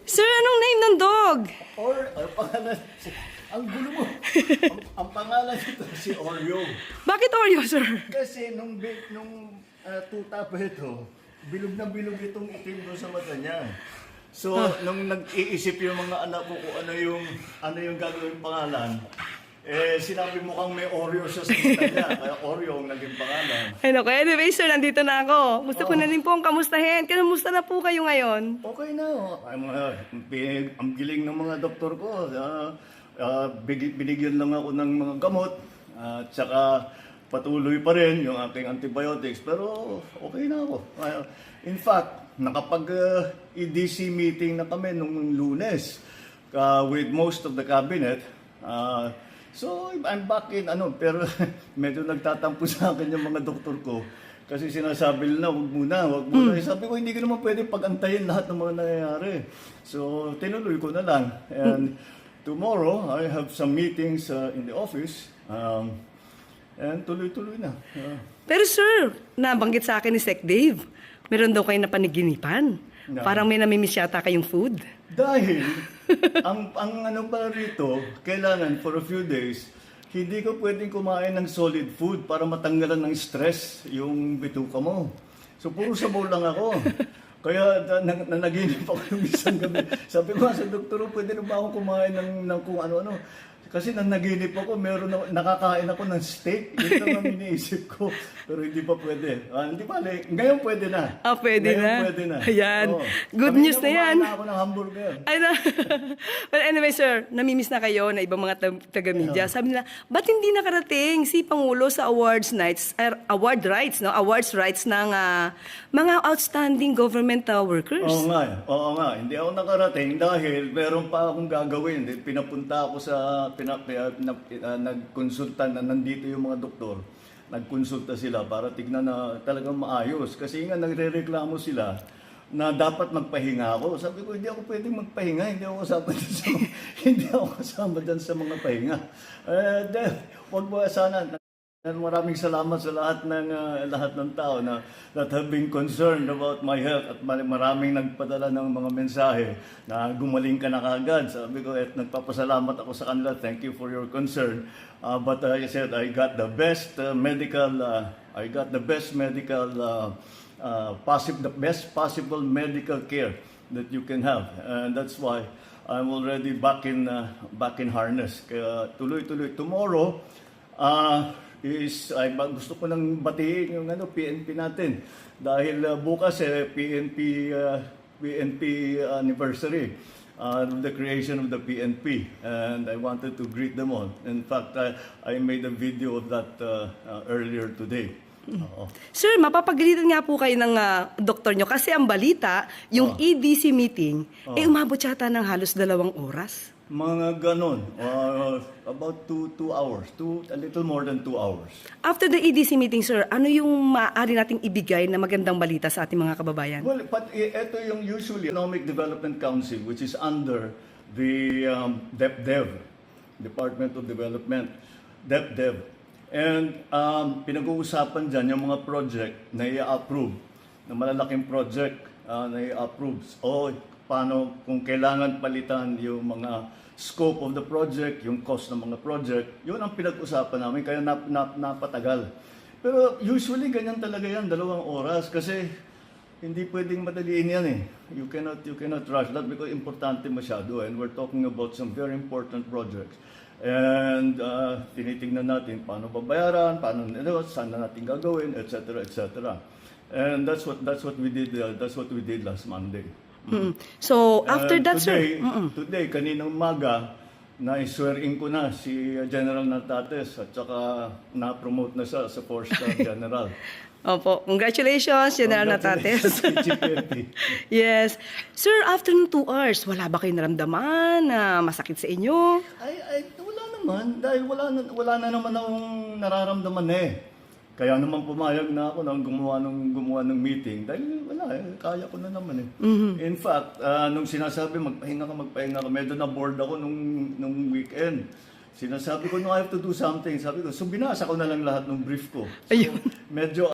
Sir, anong name ng dog? Ang pangalan, ang gulo mo. Ang pangalan nito si Oreo. Bakit Oreo, sir? Kasi nung tuta pa ito, bilog na bilog itong itim doon sa mata niya. So, nung nag-iisip yung mga anak ko kung ano yung gagawin pangalan, sinabi mo kang may Oreo siya sa mata niya, kaya Oreo ang naging pangalan. Ay, naku. Anyway, sir, nandito na ako. Gusto ko na rin po ang kamustahin. Kamusta na po kayo ngayon? Okay na. Ang giling ng mga doktor ko. Binigyan lang ako ng mga gamot. At saka patuloy pa rin yung aking antibiotics. Pero okay na ako. In fact, nakapag-EDC meeting na kami nung Lunes with most of the cabinet. So, I'm back in, pero medyo nagtatampo sa akin yung mga doktor ko. Kasi sinasabi nila, wag muna. Sabi ko, hindi ko naman pwede pagantayin lahat ng mga nangyayari. So, tinuloy ko na lang. And tomorrow, I have some meetings in the office. And tuloy-tuloy na. Pero sir, nabanggit sa akin ni Sec Dave, meron daw kayo na paniginipan. No. Parang may namimiss yata kayong food. Dahil, ang pala rito, kailangan for a few days, hindi ko pwedeng kumain ng solid food para matanggalan ng stress yung bituka mo. So, puro sabaw lang ako. Kaya nanaginip ako yung isang gabi. Sabi ko sa doktor, pwede na ba akong kumain ng kung ano-ano? Kasi nanaginip ako, nakakain ako ng steak. Yun lang ang iniisip ko. Pero hindi pa pwede. Hindi pa, ngayon pwede na. Pwede ngayon na. Pwede na. Ayan. Oo. Good news na yan. Kumain na ako ng hamburger. Ay na. Well, anyway, sir, namimiss na kayo na ibang mga taga-media. Sabi nila, ba't hindi nakarating si Pangulo sa awards rights ng mga outstanding government workers? Oo nga. Hindi ako nakarating dahil meron pa akong gagawin. Pinapunta ako sa nagkonsulta na nandito yung mga doktor. Nagkonsulta sila para tignan na talagang maayos. Kasi nga nagrereklamo sila na dapat magpahinga ako. Sabi ko, hindi ako pwedeng magpahinga. Hindi ako kasama dyan sa mga pahinga. Huwag mo sana. Maraming salamat sa lahat ng tao that have been concerned about my health at maraming nagpadala ng mga mensahe na gumaling ka na kagad. Sabi ko, at nagpapasalamat ako sa kanila. Thank you for your concern. But I said I got the best the best possible medical care that you can have, and that's why I'm already back in harness. Kaya tuloy-tuloy tomorrow. Gusto ko nang batiin yung PNP natin dahil bukas PNP anniversary the creation of the PNP, and I wanted to greet them all. In fact, I made a video of that earlier today. Sir, mapapagalitan nga po kayo ng doktor nyo kasi ang balita, yung EDC meeting, umabot yata ng halos 2 oras. Mga ganon. About 2 hours. A little more than 2 hours. After the EDC meeting, sir, ano yung maaari nating ibigay na magandang balita sa ating mga kababayan? Well, ito yung usually Economic Development Council, which is under the DepDev, Department of Development, DepDev. And pinag-uusapan dyan yung mga project na i-approve, na malalaking project na i-approve. Paano kung kailangan palitan yung mga scope of the project, yung cost ng mga project, yun ang pinag-usapan namin, kaya napatagal. Pero usually ganyan talaga yan, 2 oras, kasi hindi pwedeng madaliin yan eh. You cannot rush that because importante masyado, and we're talking about some very important projects. And tinitingnan natin paano babayaran, saan na natin gagawin, etc. And that's what we did last Monday. So, after that, today, sir? Today, kaninang umaga, na-swearing ko na si General Natates at saka na-promote na siya sa 4-star General. Opo. Congratulations, General Natates. Congratulations. Yes. Sir, after ng 2 hours, wala ba kayong naramdaman na masakit sa inyo? Wala naman. Dahil wala na naman akong nararamdaman eh. Kaya naman pumayag na ako nang gumawa ng meeting dahil kaya ko na naman eh. In fact, nung sinasabi magpahinga ka, medyo na-bored ako nung weekend. Sinasabi ko, no, I have to do something. Sabi ko, so binasa ko na lang lahat ng brief ko. So, medyo